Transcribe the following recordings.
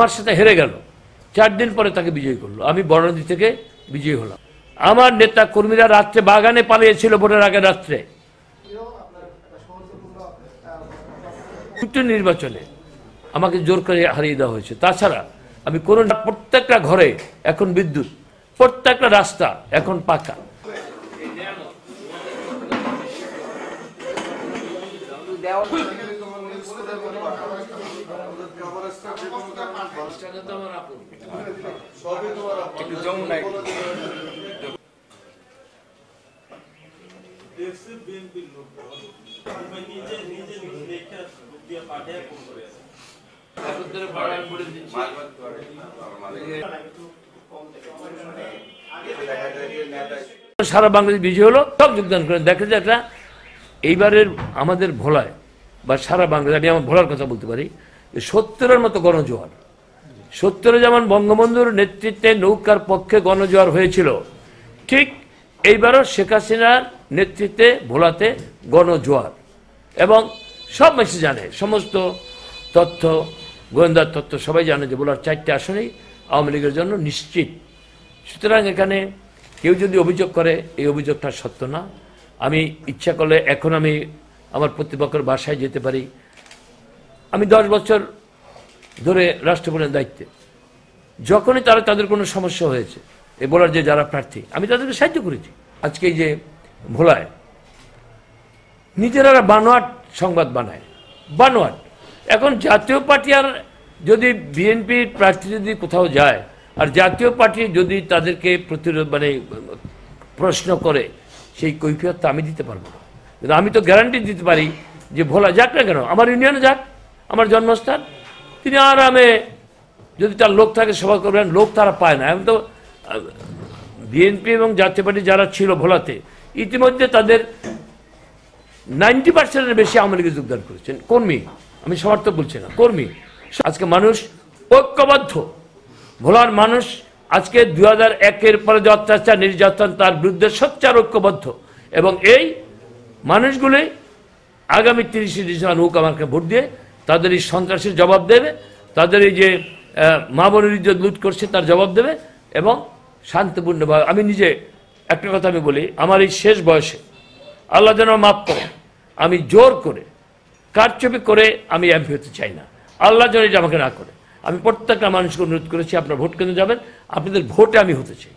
আমার সাথে হেরে গেল, 4 দিন পরে তাকে বিজয়ী করলো, আমি বরণদি থেকে বিজয়ী হলাম। আমার নেতা কর্মীরা রাত্রে বাগানে পালিয়েছিল ভোটের আগের রাত্রে। নির্বাচনে আমাকে জোর করে হারিয়ে দেওয়া হয়েছে। তাছাড়া আমি কোনো, প্রত্যেকটা ঘরে এখন বিদ্যুৎ, প্রত্যেকটা রাস্তা এখন পাকা। সারা বাংলাদেশ বিজয় হলো, সব যোগদান করেন। দেখে যে একটা এইবারের আমাদের ভোলায় বা সারা বাংলাদেশ, আমি আমার ভোলার কথা বলতে পারি, 70-এর মতো গণজোয়ার। 70-এ যেমন বঙ্গবন্ধুর নেতৃত্বে নৌকার পক্ষে গণজোয়ার হয়েছিল, ঠিক এইবারও শেখ হাসিনার নেতৃত্বে ভোলাতে গণজোয়ার। এবং সব মেসে জানে, সমস্ত তথ্য, গোয়েন্দার তথ্য সবাই জানে যে ভোলার 4টে আসনেই আওয়ামী লীগের জন্য নিশ্চিত। সুতরাং এখানে কেউ যদি অভিযোগ করে, এই অভিযোগটা সত্য না। আমি ইচ্ছা করলে এখন আমি আমার প্রতিপক্ষের বাসায় যেতে পারি। আমি 10 বছর ধরে রাষ্ট্রপ্রধানের দায়িত্বে, যখনই তাদের কোনো সমস্যা হয়েছে, এ বলার যে যারা প্রার্থী, আমি তাদেরকে সাহায্য করেছি। আজকে এই যে ভোলায় নিজেরা বানোয়াট সংবাদ বানায়, বানোয়াট। এখন জাতীয় পার্টি আর যদি বিএনপির প্রার্থী যদি কোথাও যায়, আর জাতীয় পার্টি যদি তাদেরকে প্রতিরোধ মানে প্রশ্ন করে, সেই কৈফিয়তটা আমি দিতে পারবো না। কিন্তু আমি তো গ্যারান্টি দিতে পারি যে ভোলা যাক না কেন, আমার ইউনিয়নে যাক, আমার জন্মস্থান, তিনি আরামে, যদি তার লোক থাকে সভা করবেন, লোক তারা পায় না। এখন তো বিএনপি এবং জাতীয় পার্টি যারা ছিল ভোলাতে, ইতিমধ্যে তাদের 90%-এর বেশি আওয়ামী লীগে যোগদান করেছেন কর্মী। আমি সমর্থক বলছি না, কর্মী। আজকে মানুষ ঐক্যবদ্ধ, ভোলার মানুষ আজকে 2001-এর পরে যে অত্যাচার নির্যাতন, তার বিরুদ্ধে সোচ্চার ঐক্যবদ্ধ। এবং এই মানুষগুলি আগামী 30শে ডিসেম্বর হোক আমাকে ভোট দিয়ে তাদের এই সন্ত্রাসের জবাব দেবে, তাদের এই যে মা বোনের ইজ্জত লুট করছে তার জবাব দেবে। এবং শান্তিপূর্ণভাবে, আমি নিজে একটা কথা আমি বলি, আমার এই শেষ বয়সে আল্লাহ যেন মাফ করে, আমি জোর করে কারচুপি করে আমি এমপি হতে চাই না। আল্লাহ যেন এটা আমাকে না করে। আমি প্রত্যেকটা মানুষকে অনুরোধ করেছি, আপনার ভোট কেন্দ্রে যাবেন, আপনাদের ভোটে আমি হতে চাই।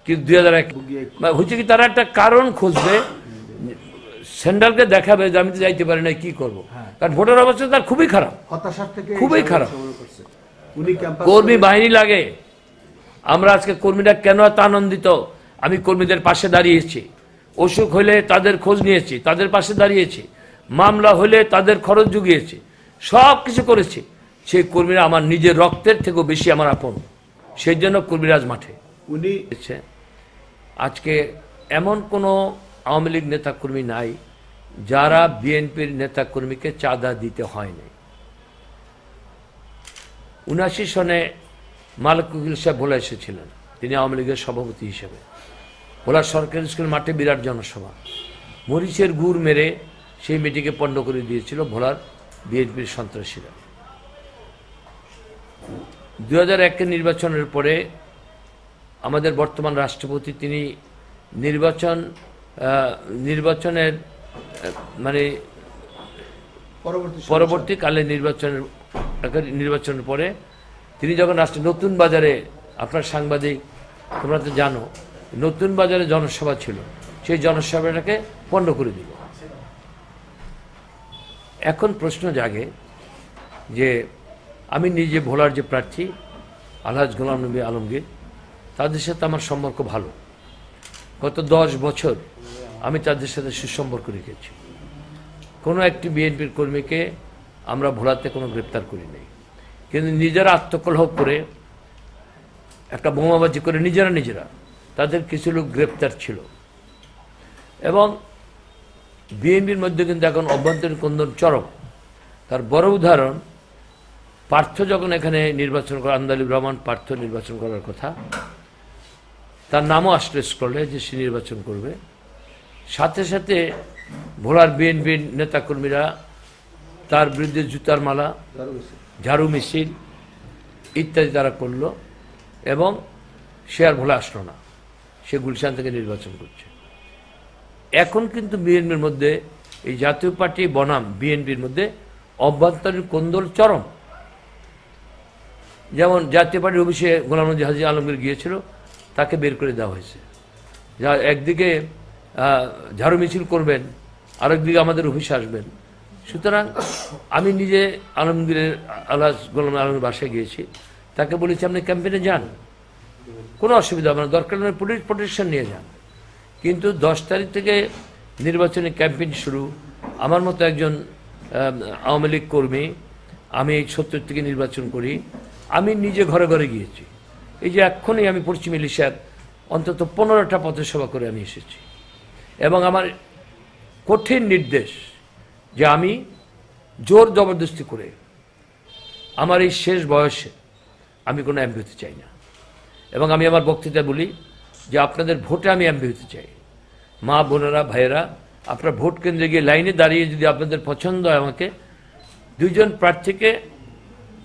কিন্তু 2001 হচ্ছে কি, তারা একটা কারণ খুঁজবে, সেন্ট্রালকে দেখাবে যে আমি তো যাইতে পারি না, কি করবো। কারণ ভোটের অবস্থা তার খুবই খারাপ, খুবই খারাপ। কর্মী বাহিনী লাগে। আমরা আজকে কর্মীরা কেন এত আনন্দিত, আমি কর্মীদের পাশে দাঁড়িয়েছি। অসুখ হলে তাদের খোঁজ নিয়েছি, তাদের পাশে দাঁড়িয়েছি। মামলা হলে তাদের খরচ জুগিয়েছি, সব কিছু করেছি। সেই কর্মীরা আমার নিজের রক্তের থেকেও বেশি আমার আপন। সেই জন্য কর্মীরাজ মাঠে উনি আজকে এমন কোনো আওয়ামী লীগ নেতাকর্মী নাই যারা বিএনপির নেতাকর্মীকে চাঁদা দিতে হয়নি। 79 সনে মালিক উকিল সাহেব ভোলা এসেছিলেন, তিনি আওয়ামী লীগের সভাপতি হিসেবে। ভোলা সরকারি স্কুল মাঠে বিরাট জনসভা, মরিচের গুড় মেরে সেই মেয়েটিকে পণ্ড করে দিয়েছিল ভোলার বিএনপির সন্ত্রাসীরা। 2001-এর নির্বাচনের পরে আমাদের বর্তমান রাষ্ট্রপতি তিনি নির্বাচনের মানে পরবর্তীকালে নির্বাচনের পরে তিনি যখন রাষ্ট্র নতুন বাজারে, আপনার সাংবাদিক তোমরা তো জানো, নতুন বাজারে জনসভা ছিল, সেই জনসভাটাকে পণ্ড করে দিল। এখন প্রশ্ন জাগে যে আমি নিজে ভোলার যে প্রার্থী আলহাজ গোলাম নবী আলমগীর, তাদের সাথে আমার সম্পর্ক ভালো। গত 10 বছর আমি তাদের সাথে সুসম্পর্ক রেখেছি। কোনো একটি বিএনপির কর্মীকে আমরা ভোলাতে কোনো গ্রেপ্তার করি নাই, কিন্তু নিজেরা আত্মকলহ করে একটা বোমাবাজি করে নিজেরা তাদের কিছু লোক গ্রেপ্তার ছিল। এবং বিএনপির মধ্যে কিন্তু এখন অভ্যন্তরীণ কন্দন চরম। তার বড় উদাহরণ, পার্থ যখন এখানে নির্বাচন করে, আন্দালিব রহমান পার্থ নির্বাচন করার কথা, তার নামও আসলে স্ক্রলে যে সে নির্বাচন করবে, সাথে সাথে ভোলার বিএনপির নেতাকর্মীরা তার বিরুদ্ধে জুতার মালা, ঝাড়ু মিছিল ইত্যাদি তারা করলো এবং সে আর ভোলে আসলো না, সে গুলশান থেকে নির্বাচন করছে। এখন কিন্তু বিএনপির মধ্যে এই জাতীয় পার্টি বনাম বিএনপির মধ্যে অভ্যন্তরীণ কোন্দল চরম। যেমন জাতীয় পার্টির অফিসে গোলাম নবী হাজী আলমগীর গিয়েছিল, তাকে বের করে দেওয়া হয়েছে। যা একদিকে ঝাড়ু মিছিল করবেন, আরেকদিকে আমাদের অফিসে আসবেন। সুতরাং আমি নিজে আলমগীরের আলহাজ গোলাম আলমের বাসায় গিয়েছি, তাকে বলেছি আপনি ক্যাম্পেইনে যান, কোনো অসুবিধা হবে না, দরকার হলে পুলিশ প্রোটেকশন নিয়ে যান। কিন্তু 10 তারিখ থেকে নির্বাচনী ক্যাম্পেইন শুরু। আমার মতো একজন আওয়ামী লীগ কর্মী, আমি 70 থেকে নির্বাচন করি, আমি নিজে ঘরে ঘরে গিয়েছি। এই যে এক্ষুনি আমি পশ্চিম এলিশার অন্তত 15টা পথসভা করে আমি এসেছি এবং আমার কঠিন নির্দেশ যে আমি জোর জবরদস্তি করে আমার এই শেষ বয়সে আমি কোনো এমপি হতে চাই না। এবং আমি আমার বক্তৃতায় বলি যে আপনাদের ভোটে আমি এমপি হতে চাই। মা বোনেরা ভাইয়েরা, আপনারা ভোট কেন্দ্রে গিয়ে লাইনে দাঁড়িয়ে যদি আপনাদের পছন্দ হয় আমাকে 2 জন প্রার্থীকে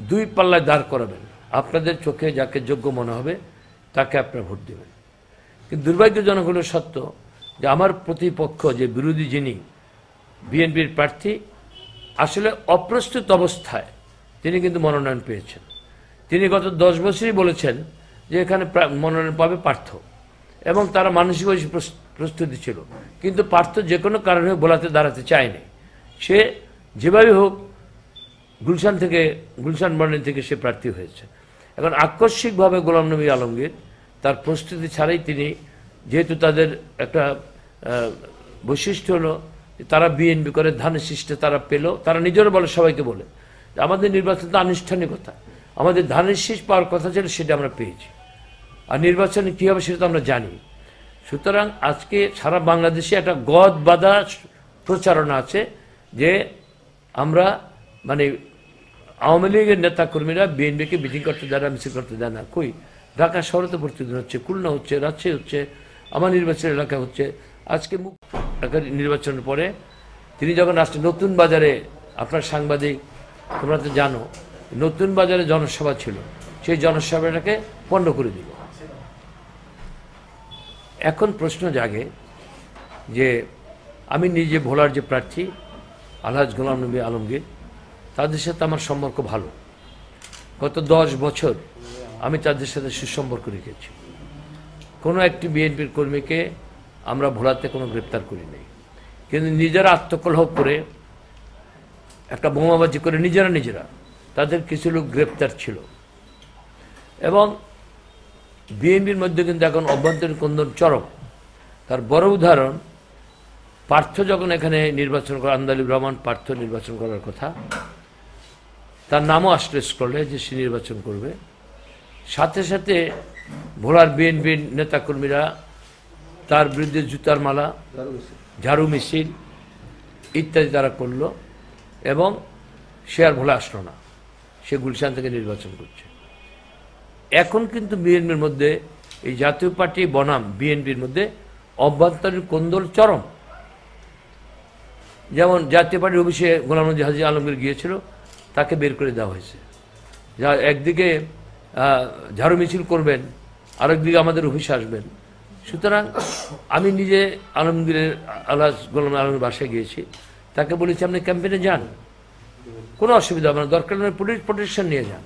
2 পাল্লায় দাঁড় করাবেন, আপনাদের চোখে যাকে যোগ্য মনে হবে তাকে আপনারা ভোট দেবেন। কিন্তু দুর্ভাগ্যজনক হলো সত্য যে আমার প্রতিপক্ষ যে বিরোধী যিনি বিএনপির প্রার্থী, আসলে অপ্রস্তুত অবস্থায় তিনি কিন্তু মনোনয়ন পেয়েছেন। তিনি গত 10 বছরই বলেছেন যে এখানে মনোনয়ন পাবে পার্থ, এবং তারা মানসিকভাবে প্রস্তুতি ছিল। কিন্তু পার্থ যে কোনো কারণে ভোলাতে দাঁড়াতে চায়নি। সে যেভাবে হোক গুলশান মডেল থেকে সে প্রার্থী হয়েছে। এখন আকস্মিকভাবে গোলাম নবী আলমগীর তার প্রস্তুতি ছাড়াই তিনি, যেহেতু তাদের একটা বৈশিষ্ট্য হলো তারা বিএনপি করে, ধানের শীষে তারা পেল, তারা নিজেরা বলে, সবাইকে বলে আমাদের নির্বাচন তো আনুষ্ঠানিকতা, আমাদের ধানের শীষ পাওয়ার কথা ছিল, সেটা আমরা পেয়েছি, আর নির্বাচনে কী হবে সেটা তো আমরা জানি। সুতরাং আজকে সারা বাংলাদেশে একটা গদ বাঁধা প্রচারণা আছে যে আমরা মানে আওয়ামী লীগের নেতাকর্মীরা বিএনপিকে মিটিং করতে দেয় না, মিছিল করতে দেয় না। কই, ঢাকা শহরে তো প্রতিদিন হচ্ছে, খুলনা হচ্ছে, রাজশাহী হচ্ছে, আমার নির্বাচন এলাকা হচ্ছে। আজকে নির্বাচনের পরে তিনি যখন আসছেন নতুন বাজারে, আপনার সাংবাদিক তোমরা তো জানো, নতুন বাজারে জনসভা ছিল, সেই জনসভাটাকে পণ্ড করে দিল। এখন প্রশ্ন জাগে যে আমি নিজে ভোলার যে প্রার্থী আলহাজ গোলাম নবী আলমগীর, তাদের সাথে আমার সম্পর্ক ভালো। গত 10 বছর আমি তাদের সাথে সুসম্পর্ক রেখেছি। কোনো একটি বিএনপির কর্মীকে আমরা ভোলাতে কোনো গ্রেপ্তার করি নাই, কিন্তু নিজেরা আত্মকলহ করে একটা বোমাবাজি করে নিজেরা তাদের কিছু লোক গ্রেপ্তার ছিল। এবং বিএনপির মধ্যে কিন্তু এখন অভ্যন্তরীণ কোন্দল চরম। তার বড় উদাহরণ, পার্থ যখন এখানে নির্বাচন করে, আন্দালিব রহমান পার্থ নির্বাচন করার কথা, তার নামও আসলে স্কলে যে সে নির্বাচন করবে, সাথে সাথে ভোলার বিএনপির নেতাকর্মীরা তার বিরুদ্ধে জুতার মালা, ঝাড়ু মিছিল ইত্যাদি তারা করলো এবং সে আর ভোলে আসলো না, সে গুলশান থেকে নির্বাচন করছে। এখন কিন্তু বিএনপির মধ্যে এই জাতীয় পার্টি বনাম বিএনপির মধ্যে অভ্যন্তরীণ কোন্দল চরম। যেমন জাতীয় পার্টির অফিসে গোলাম নবী হাজী আলমগীর গিয়েছিল, তাকে বের করে দেওয়া হয়েছে। যা একদিকে ঝাড়ু মিছিল করবেন, আরেকদিকে আমাদের অফিসে আসবেন। সুতরাং আমি নিজে আলমগীরের আলহাজ গোলাম আলমের বাসায় গিয়েছি, তাকে বলেছি আপনি ক্যাম্পেইনে যান, কোনো অসুবিধা হবে না, দরকার হলে পুলিশ প্রোটেকশন নিয়ে যান।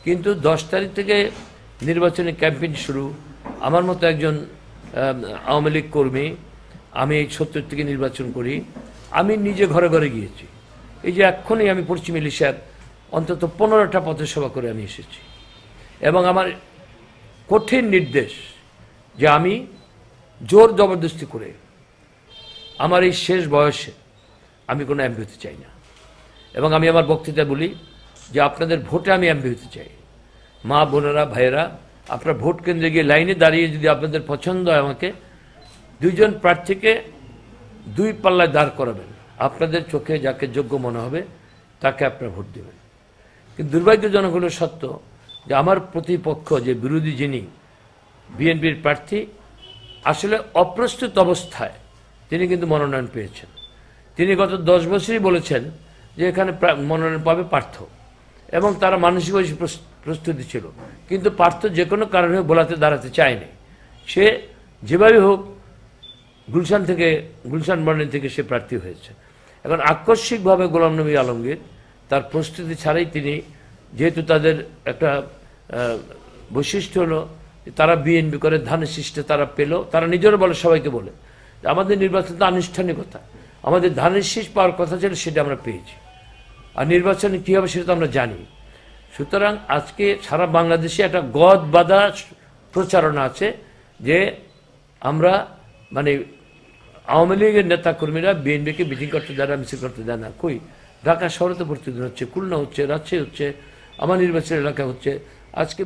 কিন্তু 10 তারিখ থেকে নির্বাচনী ক্যাম্পেইন শুরু। আমার মতো একজন আওয়ামী লীগ কর্মী, আমি 70 থেকে নির্বাচন করি, আমি নিজে ঘরে ঘরে গিয়েছি। এই যে এক্ষুনি আমি পশ্চিম এলিশার অন্তত 15টা পথসভা করে আমি এসেছি এবং আমার কঠিন নির্দেশ যে আমি জোর জবরদস্তি করে আমার এই শেষ বয়সে আমি কোনো এমপি হতে চাই না। এবং আমি আমার বক্তৃতায় বলি যে আপনাদের ভোটে আমি এমপি হতে চাই। মা বোনেরা ভাইয়েরা, আপনারা ভোট কেন্দ্রে গিয়ে লাইনে দাঁড়িয়ে যদি আপনাদের পছন্দ হয় আমাকে 2 জন প্রার্থীকে 2 পাল্লায় দাঁড় করাবেন, আপনাদের চোখে যাকে যোগ্য মনে হবে তাকে আপনারা ভোট দেবেন। কিন্তু দুর্ভাগ্যজনক হলো সত্য যে আমার প্রতিপক্ষ যে বিরোধী যিনি বিএনপির প্রার্থী, আসলে অপ্রস্তুত অবস্থায় তিনি কিন্তু মনোনয়ন পেয়েছেন। তিনি গত 10 বছরই বলেছেন যে এখানে মনোনয়ন পাবে পার্থ, এবং তারা মানসিকভাবে প্রস্তুতি ছিল, কিন্তু পার্থ যে কোনো কারণে বোলাতে দাঁড়াতে চায়নি। সে যেভাবে হোক গুলশান মডেল থেকে সে প্রার্থী হয়েছে। এখন আকস্মিকভাবে গোলাম নবী আলমগীর তার প্রস্তুতি ছাড়াই তিনি, যেহেতু তাদের একটা বৈশিষ্ট্য হলো তারা বিএনপি করে, ধানের শীষটা তারা পেল, তারা নিজেরা বলে, সবাইকে বলে আমাদের নির্বাচন তো আনুষ্ঠানিকতা, আমাদের ধানের শীষ পাওয়ার কথা ছিল, সেটা আমরা পেয়েছি, আর নির্বাচনে কী হবে সেটা তো আমরা জানি। সুতরাং আজকে সারা বাংলাদেশে একটা গদ বাঁধা প্রচারণা আছে যে আমরা মানে আওয়ামী লীগের নেতাকর্মীরা বিএনপিকে মিটিং করতে দেয় না, মিছিল করতে দেয় না। কই, ঢাকা শহরে তো প্রতিদিন হচ্ছে, খুলনা হচ্ছে, রাজশাহী হচ্ছে, আমার নির্বাচনী এলাকা হচ্ছে। আজকে